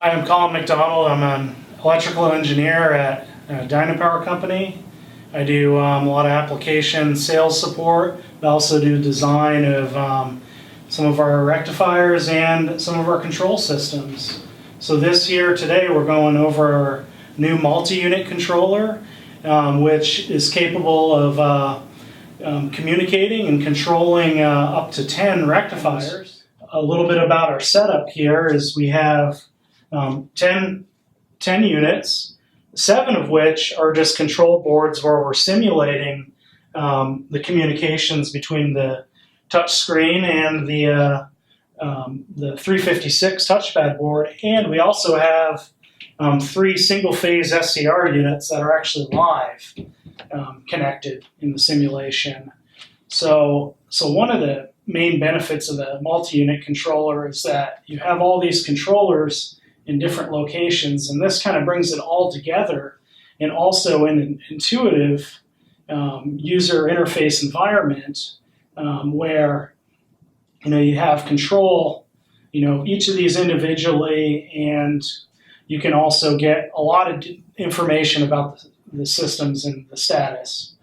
Hi, I'm Colin McDonald. I'm an electrical engineer at Dynapower Company. I do a lot of application sales support. I also do design of some of our rectifiers and some of our control systems. So this year, today, we're going over our new multi-unit controller, which is capable of communicating and controlling up to 10 rectifiers. A little bit about our setup here is we have 10 units, 7 of which are just control boards where we're simulating the communications between the touch screen and the 356 touchpad board. And we also have 3 single-phase SCR units that are actually live connected in the simulation. So one of the main benefits of the multi-unit controller is that you have all these controllers in different locations, and this kind of brings it all together, and also in an intuitive user interface environment where you have control each of these individually, and you can also get a lot of information about the systems and the status.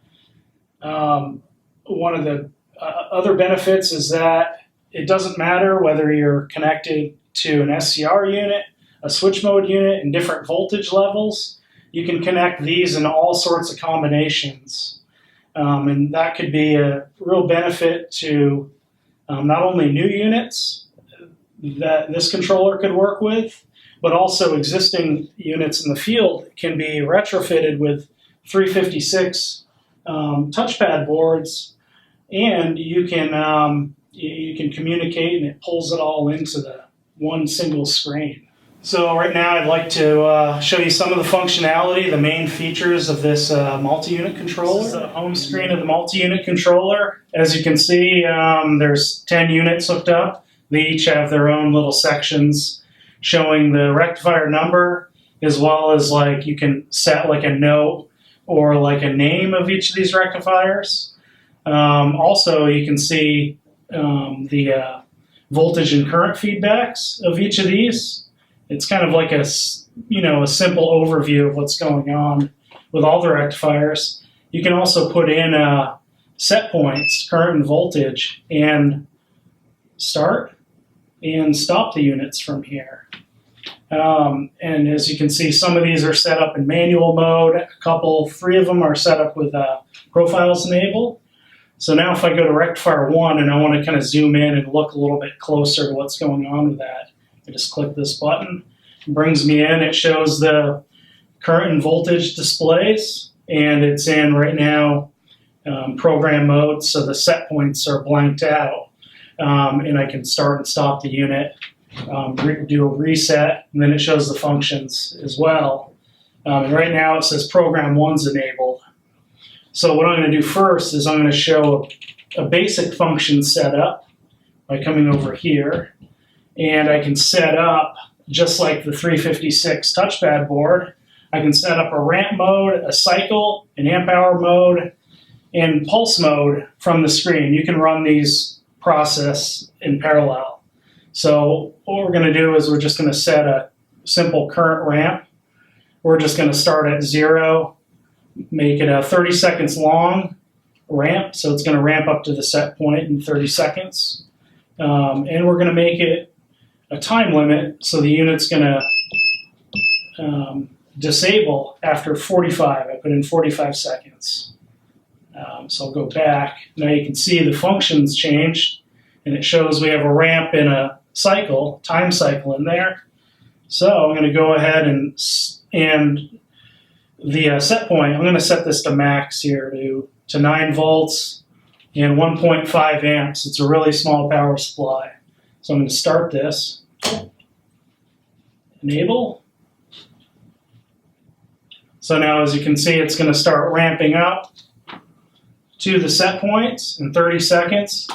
One of the other benefits is that it doesn't matter whether you're connected to an SCR unit, a switch mode unit, in different voltage levels. You can connect these in all sorts of combinations. And that could be a real benefit to not only new units that this controller could work with, but also existing units in the field can be retrofitted with 356 touchpad boards, and you can communicate, and it pulls it all into the one single screen. So right now I'd like to show you some of the functionality, the main features of this multi-unit controller. This is the home screen of the multi-unit controller. As you can see, there's 10 units hooked up. They each have their own little sections showing the rectifier number, as well as you can set a note or a name of each of these rectifiers. Also, you can see the voltage and current feedbacks of each of these. It's kind of like a simple overview of what's going on with all the rectifiers. You can also put in set points, current and voltage, and start and stop the units from here. And as you can see, some of these are set up in manual mode. 3 of them are set up with profiles enabled. So now if I go to rectifier 1 and I want to kind of zoom in and look a little bit closer to what's going on with that, I just click this button. It brings me in. It shows the current and voltage displays, and it's in right now program mode, so the set points are blanked out. And I can start and stop the unit, do a reset, and then it shows the functions as well. And right now it says program 1's enabled. So what I'm going to do first is I'm going to show a basic function setup by coming over here. And I can set up, just like the 356 touchpad board, I can set up a ramp mode, a cycle, an amp hour mode, and pulse mode from the screen. You can run these process in parallel. So what we're going to do is we're just going to set a simple current ramp. We're just going to start at 0, make it a 30 seconds long ramp, so it's going to ramp up to the set point in 30 seconds. And we're going to make it a time limit, so the unit's going to disable after 45. I put in 45 seconds. So I'll go back. Now you can see the functions changed, and it shows we have a ramp and a cycle, time cycle in there. So I'm going to go ahead and the set point, I'm going to set this to max here to 9 volts and 1.5 amps. It's a really small power supply. So I'm going to start this. Enable. So now as you can see, it's going to start ramping up to the set points in 30 seconds.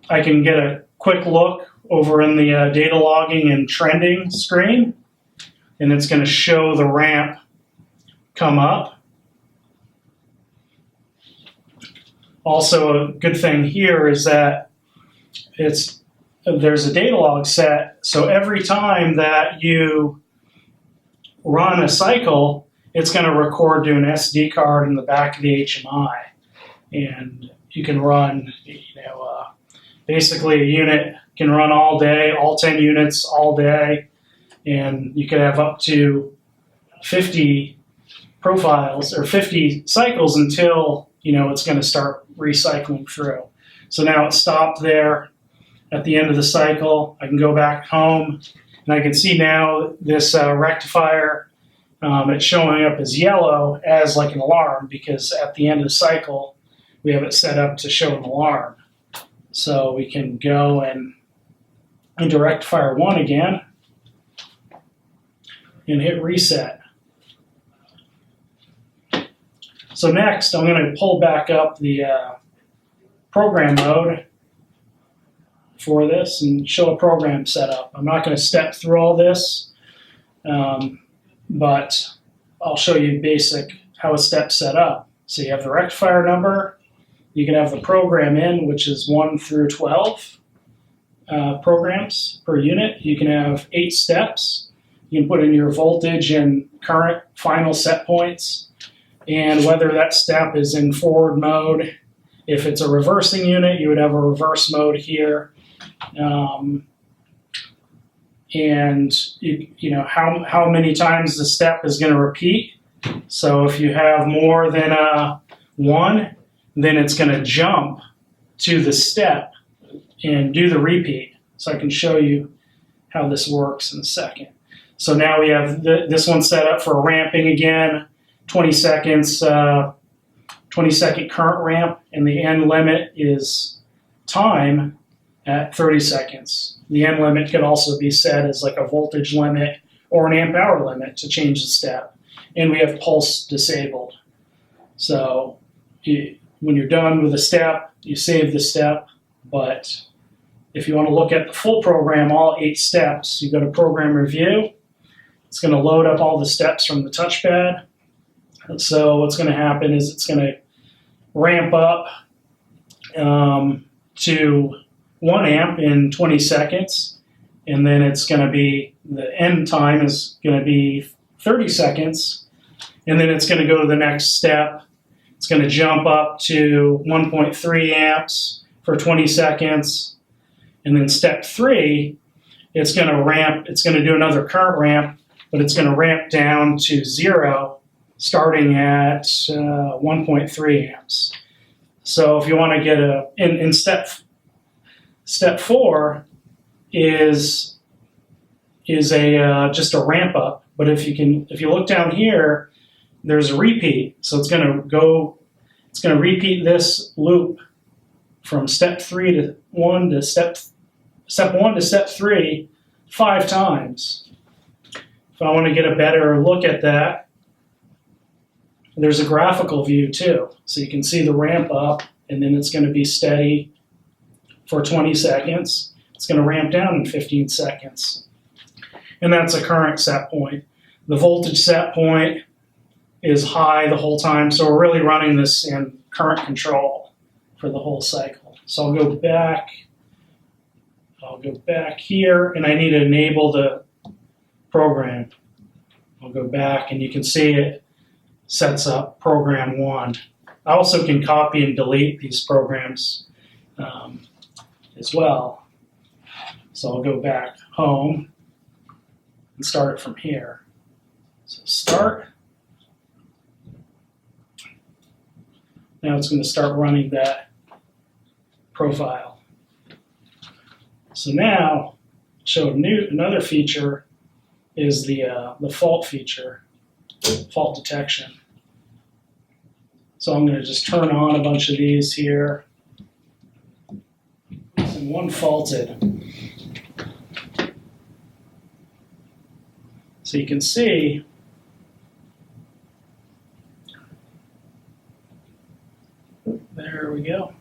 I can get a quick look over in the data logging and trending screen, and it's going to show the ramp come up. Also, a good thing here is that it's there's a data log set, so every time that you run a cycle, it's going to record to an SD card in the back of the HMI. And you can run, basically a unit can run all day, all 10 units all day, and you can have up to 50 profiles or 50 cycles until, it's going to start recycling through. So now it's stopped there at the end of the cycle. I can go back home, and I can see now this rectifier, it's showing up as yellow as like an alarm, because at the end of the cycle, we have it set up to show an alarm. So we can go and into rectifier 1 again and hit reset. So next, I'm going to pull back up the program mode for this and show a program setup. I'm not going to step through all this, but I'll show you basic how a step's set up. So you have the rectifier number. You can have the program in, which is 1 through 12 programs per unit. You can have 8 steps. You can put in your voltage and current final set points, and whether that step is in forward mode. If it's a reversing unit, you would have a reverse mode here. And how many times the step is going to repeat. So if you have more than 1, then it's going to jump to the step and do the repeat. So I can show you how this works in a second. So now we have this one set up for ramping again, 20 seconds, 20-second current ramp, and the end limit is time at 30 seconds. The end limit could also be set as like a voltage limit or an amp hour limit to change the step. And we have pulse disabled. So when you're done with a step, you save the step. But if you want to look at the full program, all 8 steps, you go to Program Review. It's going to load up all the steps from the touchpad. And so what's going to happen is it's going to ramp up to 1 amp in 20 seconds. And then it's going to be, the end time is going to be 30 seconds. And then it's going to go to the next step. It's going to jump up to 1.3 amps for 20 seconds. And then step 3, it's going to ramp, it's going to do another current ramp, but it's going to ramp down to 0, starting at 1.3 amps. So if you want to get in step 4 is just a ramp up. But if you look down here, there's a repeat. So it's going to repeat this loop from step 1 to step 3 5 times. If I want to get a better look at that, there's a graphical view too. So you can see the ramp up, and then it's going to be steady for 20 seconds. It's going to ramp down in 15 seconds. And that's a current set point. The voltage set point is high the whole time, so we're really running this in current control for the whole cycle. So I'll go back here, and I need to enable the program. I'll go back, and you can see it sets up program 1. I also can copy and delete these programs as well. So I'll go back home and start it from here. So start. Now it's going to start running that profile. So now, another feature is the fault feature, fault detection. So I'm going to just turn on a bunch of these here. And one faulted. So you can see there we go.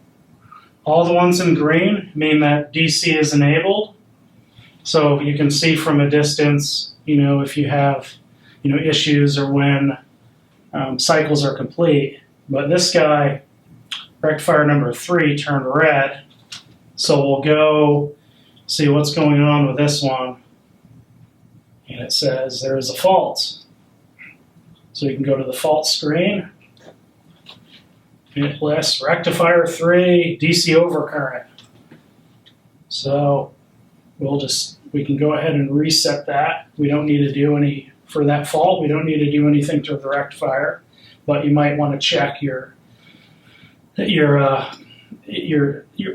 All the ones in green mean that DC is enabled. So you can see from a distance, if you have, issues or when cycles are complete. But this guy, rectifier number 3, turned red. So we'll go see what's going on with this one. And it says there is a fault. So you can go to the fault screen. And it lists rectifier 3 DC overcurrent. So we can go ahead and reset that. We don't need to do any, for that fault, we don't need to do anything to the rectifier, but you might want to check your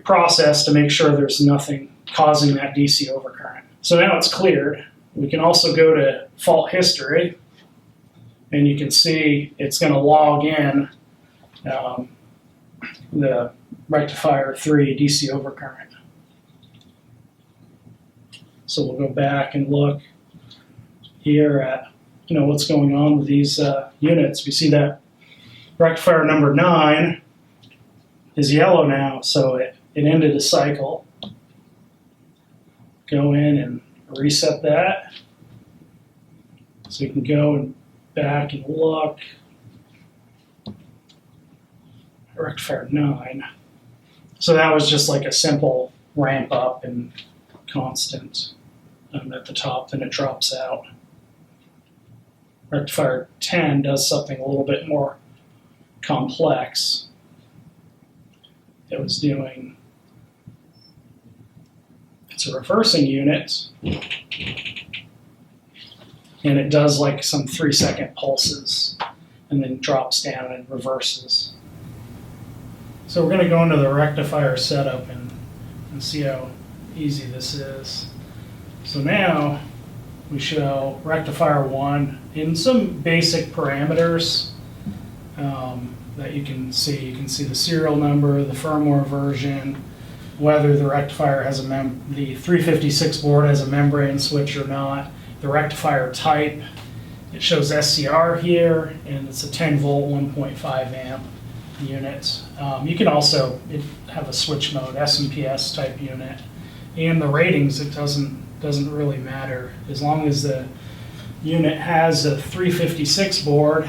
process to make sure there's nothing causing that DC overcurrent. So now it's cleared. We can also go to fault history, and you can see it's going to log in the rectifier 3 DC overcurrent. So we'll go back and look here at what's going on with these units. We see that rectifier number 9 is yellow now, so it ended a cycle. Go in and reset that. So you can go and back and look. Rectifier 9. So that was just like a simple ramp up and constant at the top, then it drops out. Rectifier 10 does something a little bit more complex. It was doing, it's a reversing unit, and it does like some 3-second pulses and then drops down and reverses. So we're going to go into the rectifier setup and see how easy this is. So now we show rectifier 1 in some basic parameters that you can see. You can see the serial number, the firmware version, whether the rectifier has the 356 board has a membrane switch or not, the rectifier type. It shows SCR here, and it's a 10 volt 1.5 amp unit. You can also have a switch mode SMPS type unit, and the ratings, it doesn't really matter as long as the unit has a 356 board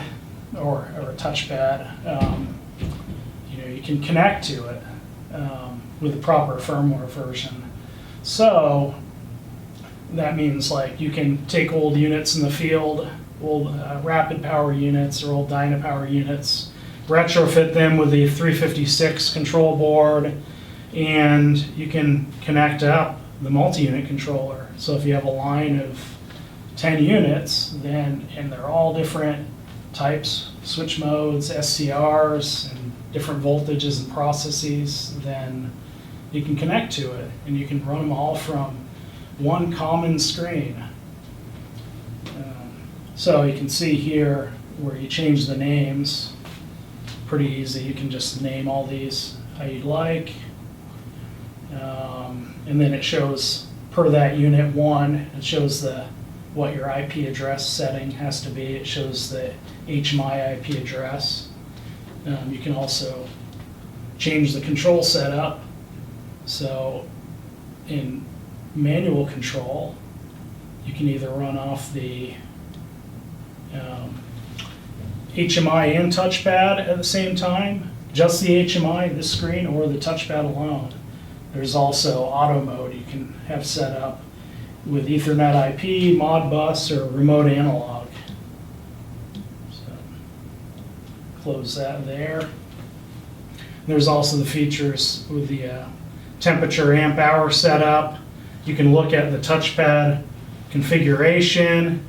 or a touchpad. You can connect to it with the proper firmware version. So that means like you can take old units in the field, old rapid power units or old Dynapower units, retrofit them with the 356 control board, and you can connect up the multi-unit controller. So if you have a line of 10 units, and they're all different types, switch modes, SCRs, and different voltages and processes, then you can connect to it, and you can run them all from one common screen. So you can see here where you change the names. Pretty easy. You can just name all these how you'd like. And then it shows per that unit 1, it shows what your IP address setting has to be. It shows the HMI IP address. You can also change the control setup. So in manual control, you can either run off the HMI and touchpad at the same time, just the HMI, this screen, or the touchpad alone. There's also auto mode you can have set up with Ethernet IP, Modbus, or remote analog. So close that there. There's also the features with the temperature amp hour setup. You can look at the touchpad configuration,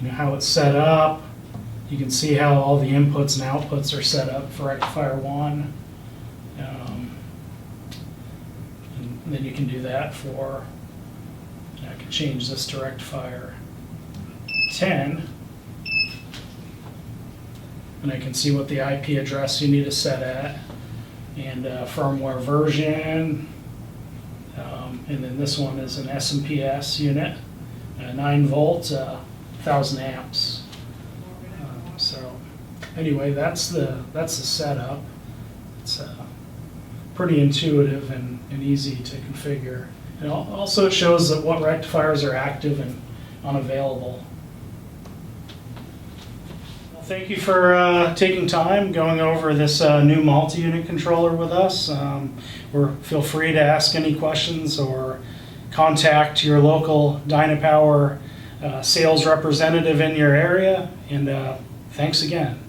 how it's set up. You can see how all the inputs and outputs are set up for rectifier 1. And then you can do that for, I can change this to rectifier 10. And I can see what the IP address you need to set at, and firmware version. And then this one is an SMPS unit, 9 volt, 1000 amps. So anyway, that's the setup. It's pretty intuitive and easy to configure. And also it shows that what rectifiers are active and unavailable. Thank you for taking time going over this new multi-unit controller with us. Feel free to ask any questions or contact your local Dynapower sales representative in your area. And thanks again.